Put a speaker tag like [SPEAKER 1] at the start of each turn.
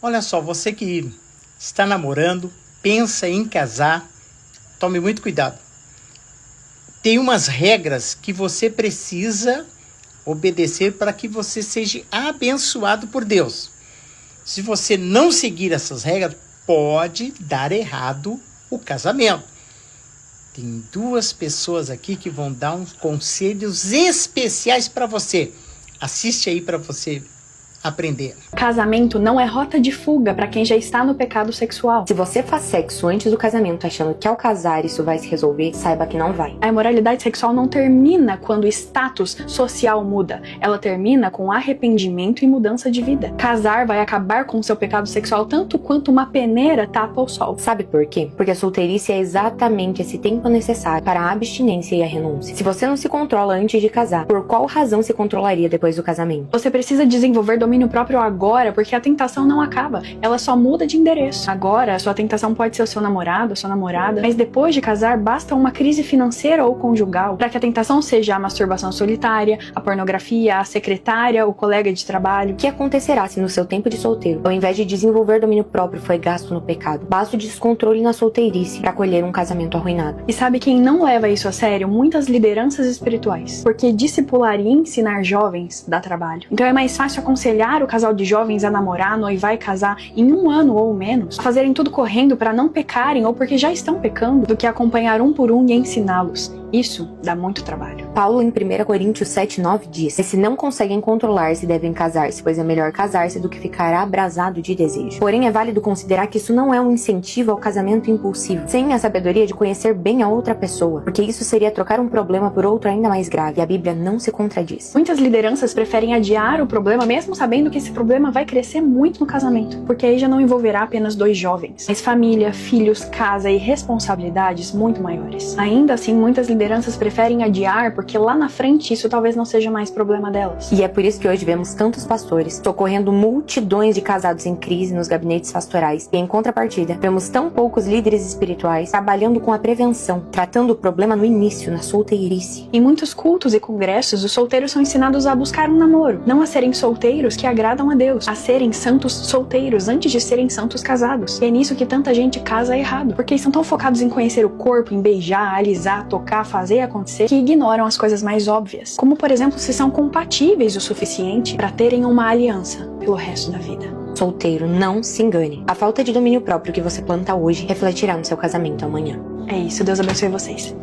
[SPEAKER 1] Olha só, você que está namorando, pensa em casar, tome muito cuidado. Tem umas regras que você precisa obedecer para que você seja abençoado por Deus. Se você não seguir essas regras, pode dar errado o casamento. Tem duas pessoas aqui que vão dar uns conselhos especiais para você. Assiste aí para você aprender.
[SPEAKER 2] Casamento não é rota de fuga para quem já está no pecado sexual.
[SPEAKER 3] Se você faz sexo antes do casamento achando que ao casar isso vai se resolver, saiba que não vai.
[SPEAKER 2] A imoralidade sexual não termina quando o status social muda. Ela termina com arrependimento e mudança de vida. Casar vai acabar com seu pecado sexual tanto quanto uma peneira tapa o sol.
[SPEAKER 3] Sabe por quê? Porque a solteirice é exatamente esse tempo necessário para a abstinência e a renúncia. Se você não se controla antes de casar, por qual razão se controlaria depois do casamento?
[SPEAKER 2] Você precisa desenvolver domínio próprio agora, porque a tentação não acaba. Ela só muda de endereço. Agora, a sua tentação pode ser o seu namorado, a sua namorada, mas depois de casar, basta uma crise financeira ou conjugal para que a tentação seja a masturbação solitária, a pornografia, a secretária, o colega de trabalho.
[SPEAKER 3] O que acontecerá se no seu tempo de solteiro, ao invés de desenvolver domínio próprio, foi gasto no pecado? Basta o descontrole na solteirice para colher um casamento arruinado.
[SPEAKER 2] E sabe quem não leva isso a sério? Muitas lideranças espirituais. Porque discipular e ensinar jovens dá trabalho. Então é mais fácil aconselhar o casal de jovens a namorar, noivar e casar em 1 ano ou menos, fazerem tudo correndo para não pecarem ou porque já estão pecando, do que acompanhar um por um e ensiná-los. Isso dá muito trabalho.
[SPEAKER 3] Paulo, em 1 Coríntios 7:9, diz: se não conseguem controlar-se, devem casar-se, pois é melhor casar-se do que ficar abrasado de desejo. Porém, é válido considerar que isso não é um incentivo ao casamento impulsivo, sem a sabedoria de conhecer bem a outra pessoa, porque isso seria trocar um problema por outro ainda mais grave, e a Bíblia não se contradiz.
[SPEAKER 2] Muitas lideranças preferem adiar o problema, mesmo sabendo que esse problema vai crescer muito no casamento, porque aí já não envolverá apenas 2 jovens, mas família, filhos, casa e responsabilidades muito maiores. Ainda assim, muitas lideranças preferem adiar porque lá na frente isso talvez não seja mais problema delas.
[SPEAKER 3] E é por isso que hoje vemos tantos pastores socorrendo multidões de casados em crise nos gabinetes pastorais, e em contrapartida, vemos tão poucos líderes espirituais trabalhando com a prevenção, tratando o problema no início, na solteirice.
[SPEAKER 2] Em muitos cultos e congressos, os solteiros são ensinados a buscar um namoro, não a serem solteiros que agradam a Deus, a serem santos solteiros antes de serem santos casados. E é nisso que tanta gente casa errado, porque estão tão focados em conhecer o corpo, em beijar, alisar, tocar, fazer acontecer, que ignoram as coisas mais óbvias, como por exemplo se são compatíveis o suficiente para terem uma aliança pelo resto da vida.
[SPEAKER 3] Solteiro, não se engane. A falta de domínio próprio que você planta hoje refletirá no seu casamento amanhã.
[SPEAKER 2] É isso, Deus abençoe vocês.